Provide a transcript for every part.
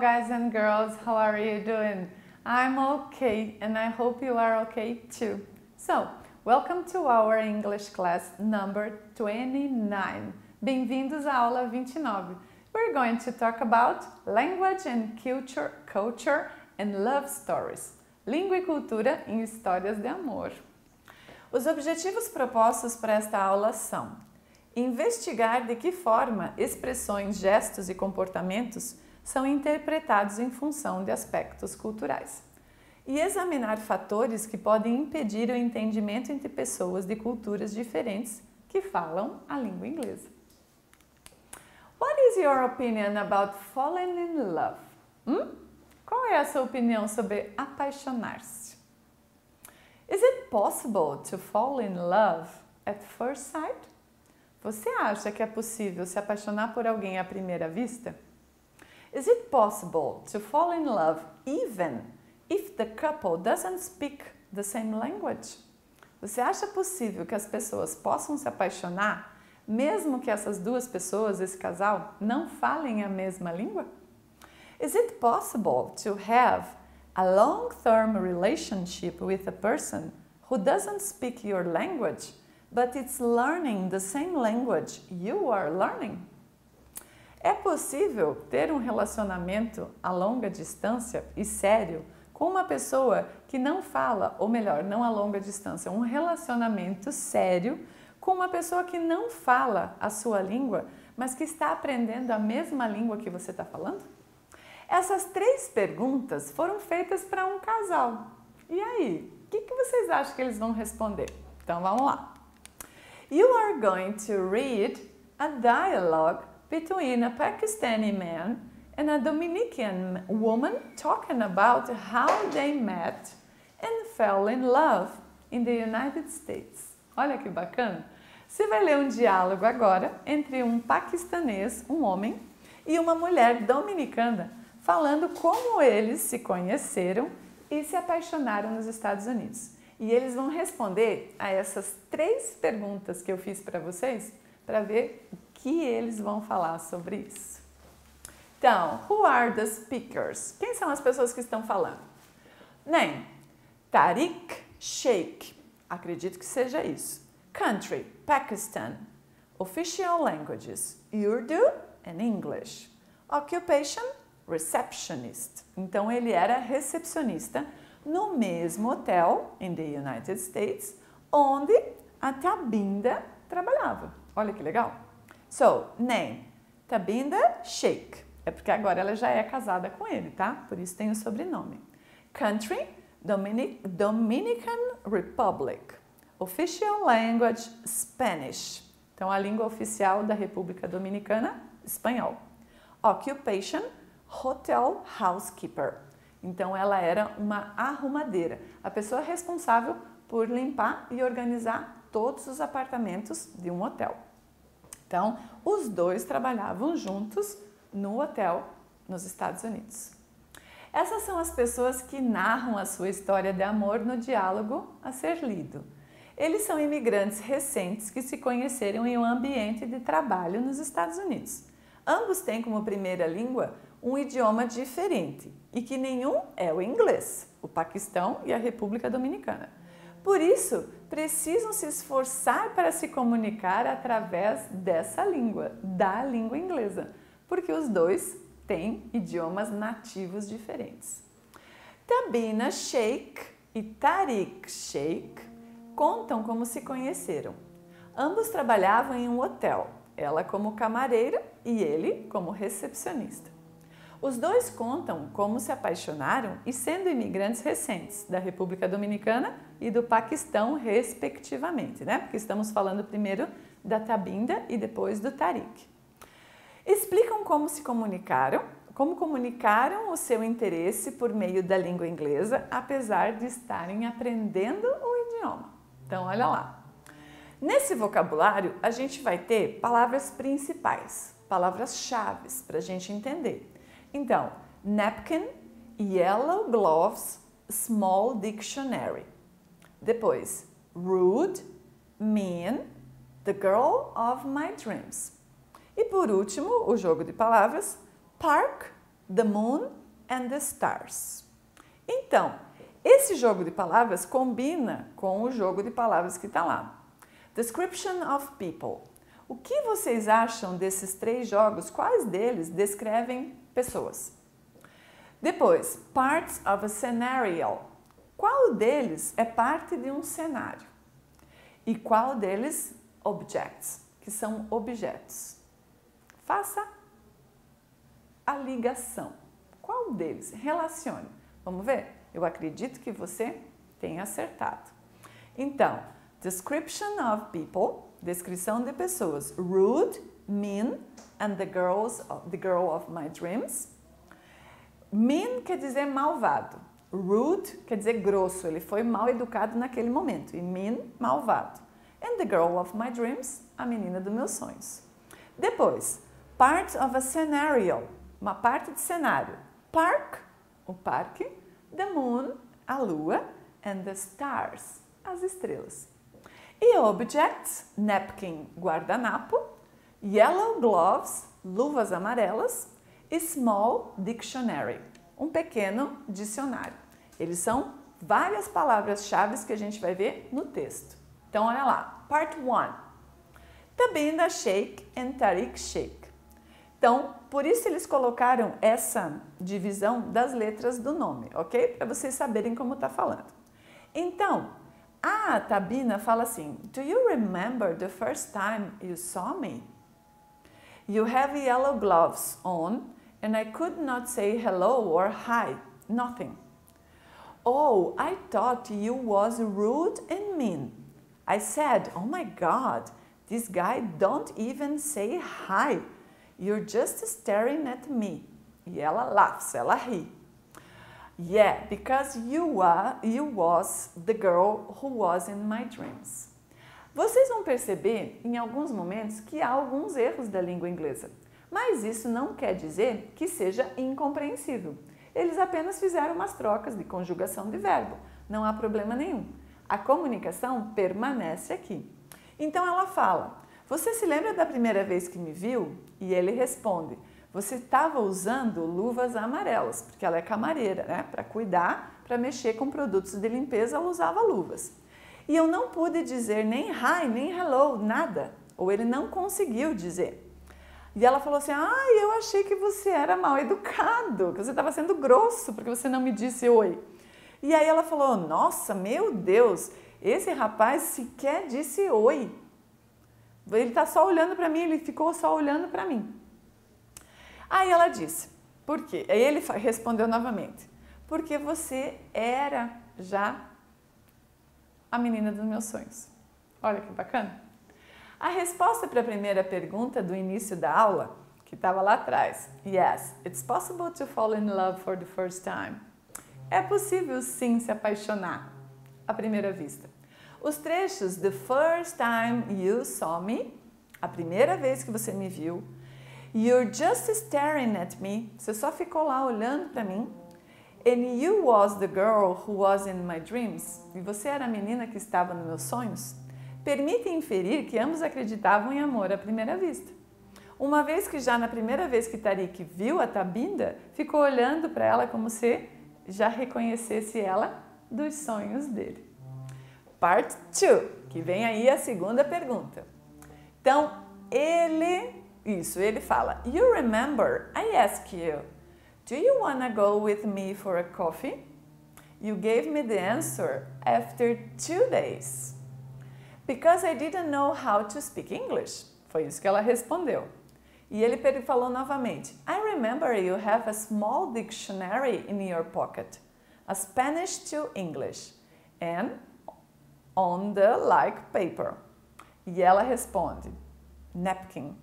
guys and girls, how are you doing? I'm okay and I hope you are okay too. So, welcome to our English class number 29. Bem-vindos à aula 29. We're going to talk about language and culture and love stories. Língua e cultura em histórias de amor. Os objetivos propostos para esta aula são: investigar de que forma expressões, gestos e comportamentos são interpretados em função de aspectos culturais, e examinar fatores que podem impedir o entendimento entre pessoas de culturas diferentes que falam a língua inglesa. What is your opinion about falling in love? Qual é a sua opinião sobre apaixonar-se? Is it possible to fall in love at first sight? Você acha que é possível se apaixonar por alguém à primeira vista? Is it possible to fall in love even if the couple doesn't speak the same language? Você acha possível que as pessoas possam se apaixonar mesmo que essas duas pessoas, esse casal, não falem a mesma língua? Is it possible to have a long-term relationship with a person who doesn't speak your language, but it's learning the same language you are learning? É possível ter um relacionamento a longa distância e sério com uma pessoa que não fala, ou melhor, não a longa distância, um relacionamento sério com uma pessoa que não fala a sua língua, mas que está aprendendo a mesma língua que você está falando? Essas três perguntas foram feitas para um casal. E aí, o que vocês acham que eles vão responder? Então vamos lá. You are going to read a dialogue between a Pakistani man and a Dominican woman talking about how they met and fell in love in the United States. Olha que bacana! Você vai ler um diálogo agora entre um paquistanês, um homem, e uma mulher dominicana, falando como eles se conheceram e se apaixonaram nos Estados Unidos. E eles vão responder a essas três perguntas que eu fiz para vocês, para ver o que eles vão falar sobre isso. Então, who are the speakers? Quem são as pessoas que estão falando? Name: Tariq Sheikh. Acredito que seja isso. Country: Pakistan. Official languages: Urdu and English. Occupation: receptionist. Então ele era recepcionista no mesmo hotel in the United States onde a Tabinda trabalhava. Olha que legal. So, name: Tabinda Sheikh. É porque agora ela já é casada com ele, tá? Por isso tem o sobrenome. Country: Dominican Republic. Official language: Spanish. Então a língua oficial da República Dominicana: espanhol. Occupation: Hotel housekeeper. Então ela era uma arrumadeira, a pessoa responsável por limpar e organizar todos os apartamentos de um hotel. Então, os dois trabalhavam juntos no hotel nos Estados Unidos. Essas são as pessoas que narram a sua história de amor no diálogo a ser lido. Eles são imigrantes recentes que se conheceram em um ambiente de trabalho nos Estados Unidos. Ambos têm como primeira língua um idioma diferente e que nenhum é o inglês, o Paquistão e a República Dominicana. Por isso, precisam se esforçar para se comunicar através dessa língua, da língua inglesa, porque os dois têm idiomas nativos diferentes. Tabina Sheikh e Tariq Sheikh contam como se conheceram. Ambos trabalhavam em um hotel, ela como camareira e ele como recepcionista. Os dois contam como se apaixonaram e sendo imigrantes recentes da República Dominicana e do Paquistão, respectivamente, né? Porque estamos falando primeiro da Tabinda e depois do Tariq. Explicam como se comunicaram, como comunicaram o seu interesse por meio da língua inglesa, apesar de estarem aprendendo o idioma. Então, olha lá. Nesse vocabulário, a gente vai ter palavras principais, palavras-chave para a gente entender. Então, napkin, yellow gloves, small dictionary. Depois, rude, mean, the girl of my dreams. E por último, o jogo de palavras, park, the moon and the stars. Então, esse jogo de palavras combina com o jogo de palavras que está lá. Description of people. O que vocês acham desses 3 jogos? Quais deles descrevem pessoas? Depois, parts of a scenario. Qual deles é parte de um cenário? E qual deles, objects, que são objetos? Faça a ligação. Qual deles? Relacione. Vamos ver? Eu acredito que você tenha acertado. Então, description of people, descrição de pessoas. Rude, mean, and the girl of my dreams. Mean quer dizer malvado. Rude quer dizer grosso. Ele foi mal educado naquele momento. E mean, malvado. And the girl of my dreams, a menina dos meus sonhos. Depois, part of a scenario, uma parte de cenário. Park, o parque. The moon, a lua. And the stars, as estrelas. E objects, napkin, guardanapo. Yellow gloves, luvas amarelas. E small dictionary, um pequeno dicionário. Eles são várias palavras-chave que a gente vai ver no texto. Então, olha lá. Part 1. Tabinda shake and Tariq shake. Então, por isso eles colocaram essa divisão das letras do nome, ok? Para vocês saberem como está falando. Então, a Tabina fala assim: Do you remember the first time you saw me? You have yellow gloves on and I could not say hello or hi, nothing. Oh, I thought you was rude and mean. I said, oh my God, this guy don't even say hi. You're just staring at me. E ela laughs, ela ri. Yeah, because you was the girl who was in my dreams. Vocês vão perceber em alguns momentos que há alguns erros da língua inglesa, mas isso não quer dizer que seja incompreensível. Eles apenas fizeram umas trocas de conjugação de verbo, não há problema nenhum. A comunicação permanece aqui. Então ela fala: você se lembra da primeira vez que me viu? E ele responde: você estava usando luvas amarelas, porque ela é camareira, né? Para cuidar, para mexer com produtos de limpeza, ela usava luvas. E eu não pude dizer nem hi, nem hello, nada. Ou ele não conseguiu dizer. E ela falou assim: eu achei que você era mal educado, que você estava sendo grosso, porque você não me disse oi. E aí ela falou: nossa, meu Deus, esse rapaz sequer disse oi. Ele está só olhando para mim, ele ficou só olhando para mim. Aí ela disse: por quê? Aí ele respondeu novamente: porque você era já a menina dos meus sonhos. Olha que bacana. A resposta para a primeira pergunta do início da aula, que estava lá atrás: Yes, it's possible to fall in love for the first time. É possível sim se apaixonar à primeira vista. Os trechos The first time you saw me, a primeira vez que você me viu, You're just staring at me, você só ficou lá olhando para mim, and you was the girl who was in my dreams, e você era a menina que estava nos meus sonhos, permite inferir que ambos acreditavam em amor à primeira vista. Uma vez que já na primeira vez que Tariq viu a Tabinda, ficou olhando para ela como se já reconhecesse ela dos sonhos dele. Part 2, que vem aí a segunda pergunta. Então, ele fala: You remember, I asked you, do you wanna go with me for a coffee? You gave me the answer after 2 days. Because I didn't know how to speak English. Foi isso que ela respondeu. E ele falou novamente: I remember you have a small dictionary in your pocket, a Spanish to English, and on the like paper. E ela responde: napkin.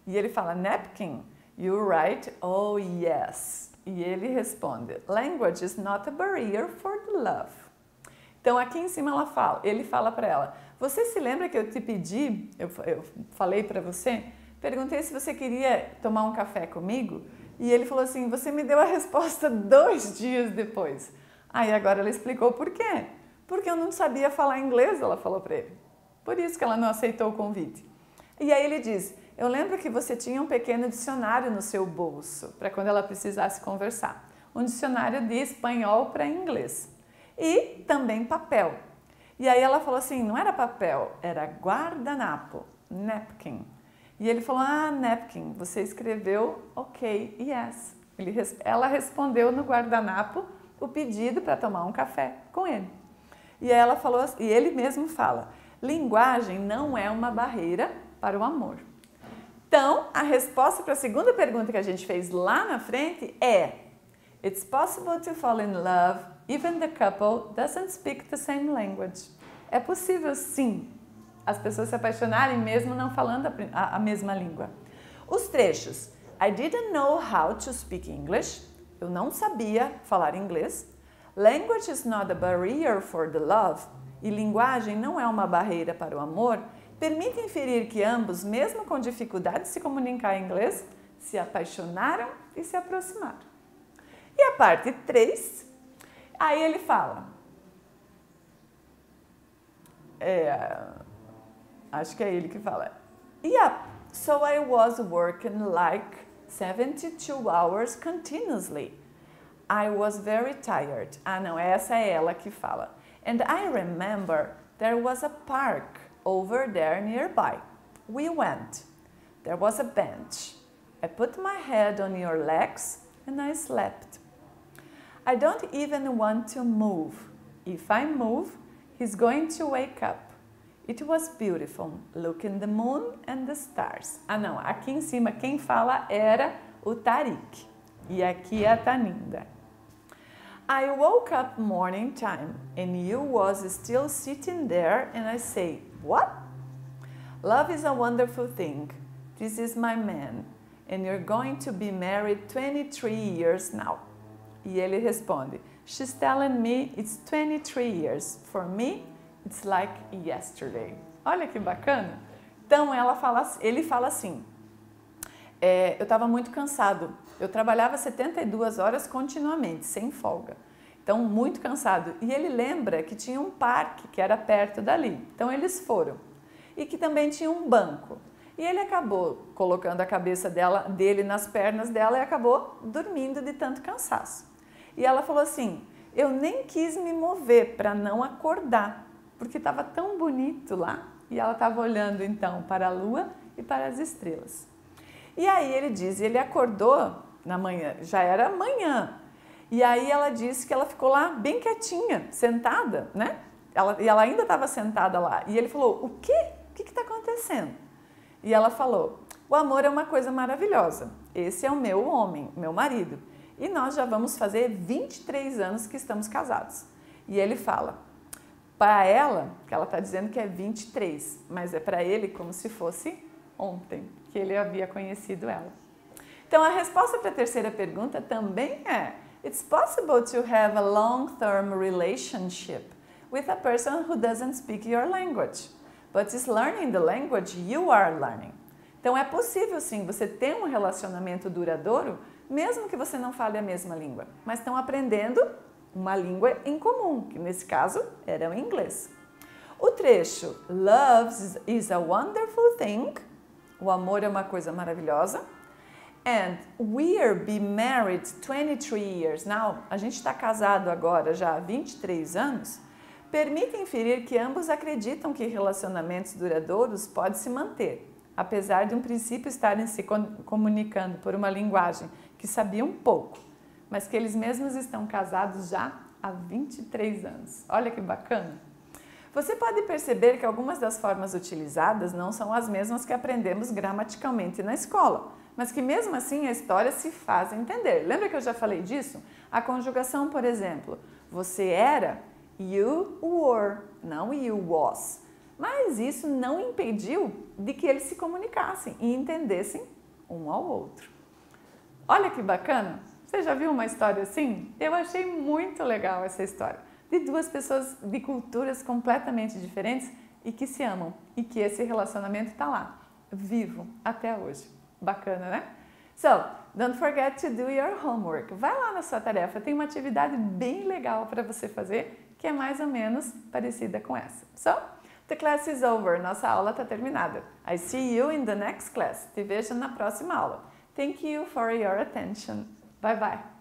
E ele fala: napkin? You write, oh yes. E ele responde: language is not a barrier for the love. Então aqui em cima ele fala para ela: você se lembra que eu te pedi, eu falei para você, perguntei se você queria tomar um café comigo? E ele falou assim: você me deu a resposta 2 dias depois. Aí agora ela explicou por quê. Porque eu não sabia falar inglês, ela falou para ele. Por isso que ela não aceitou o convite. E aí ele diz: eu lembro que você tinha um pequeno dicionário no seu bolso para quando ela precisasse conversar. Um dicionário de espanhol para inglês. E também papel. E aí ela falou assim, não era papel, era guardanapo, napkin. E ele falou, ah, napkin, você escreveu ok, yes. Ela respondeu no guardanapo o pedido para tomar um café com ele. E ela falou, e ele mesmo fala, linguagem não é uma barreira para o amor. Então, a resposta para a segunda pergunta que a gente fez lá na frente é It's possible to fall in love even the couple doesn't speak the same language. É possível sim as pessoas se apaixonarem mesmo não falando a mesma língua. Os trechos. I didn't know how to speak English. Eu não sabia falar inglês. Language is not a barrier for the love. E linguagem não é uma barreira para o amor. Permite inferir que ambos, mesmo com dificuldade de se comunicar em inglês, se apaixonaram e se aproximaram. E a parte 3, aí ele fala, acho que é ele que fala, yeah, so I was working like 72 hours continuously. I was very tired. Ah, não, essa é ela que fala. And I remember there was a park over there nearby. We went. There was a bench. I put my head on your legs and I slept. I don't even want to move. If I move, he's going to wake up. It was beautiful. Look in the moon and the stars. Ah, não. Aqui em cima quem fala era o Tariq. E aqui é a Taninda. I woke up morning time and you was still sitting there and I say, what? Love is a wonderful thing. This is my man and you're going to be married 23 years now. E ele responde, she's telling me it's 23 years. For me, it's like yesterday. Olha que bacana. Então ele fala assim, eu estava muito cansado. Eu trabalhava 72 horas continuamente, sem folga. Então, muito cansado. E ele lembra que tinha um parque que era perto dali. Então, eles foram. E que também tinha um banco. E ele acabou colocando a cabeça dele nas pernas dela e acabou dormindo de tanto cansaço. E ela falou assim, eu nem quis me mover para não acordar, porque estava tão bonito lá. E ela estava olhando então para a lua e para as estrelas. E aí ele diz, ele acordou na manhã, já era manhã. E aí ela disse que ela ficou lá bem quietinha, sentada, né? Ela ainda estava sentada lá. E ele falou, o quê? O que está acontecendo? E ela falou, o amor é uma coisa maravilhosa. Esse é o meu homem, meu marido. E nós já vamos fazer 23 anos que estamos casados. E ele fala, para ela, que ela está dizendo que é 23, mas é para ele como se fosse ontem, que ele havia conhecido ela. Então, a resposta para a terceira pergunta também é It's possible to have a long-term relationship with a person who doesn't speak your language, but is learning the language you are learning. Então, é possível sim você ter um relacionamento duradouro, mesmo que você não fale a mesma língua, mas estão aprendendo uma língua em comum, que nesse caso era o inglês. O trecho Love is a wonderful thing, o amor é uma coisa maravilhosa, and we'll be married 23 years now, a gente está casado agora já há 23 anos, permite inferir que ambos acreditam que relacionamentos duradouros podem se manter, apesar de um princípio estarem se comunicando por uma linguagem que sabiam pouco, mas que eles mesmos estão casados já há 23 anos. Olha que bacana! Você pode perceber que algumas das formas utilizadas não são as mesmas que aprendemos gramaticalmente na escola, mas que mesmo assim a história se faz entender. Lembra que eu já falei disso? A conjugação, por exemplo, você era, you were, não you was. Mas isso não impediu de que eles se comunicassem e entendessem um ao outro. Olha que bacana! Você já viu uma história assim? Eu achei muito legal essa história. De duas pessoas de culturas completamente diferentes e que se amam. E que esse relacionamento está lá, vivo, até hoje. Bacana, né? So, don't forget to do your homework. Vai lá na sua tarefa, tem uma atividade bem legal para você fazer, que é mais ou menos parecida com essa. So, The class is over. Nossa aula está terminada. I see you in the next class. Te vejo na próxima aula. Thank you for your attention. Bye bye.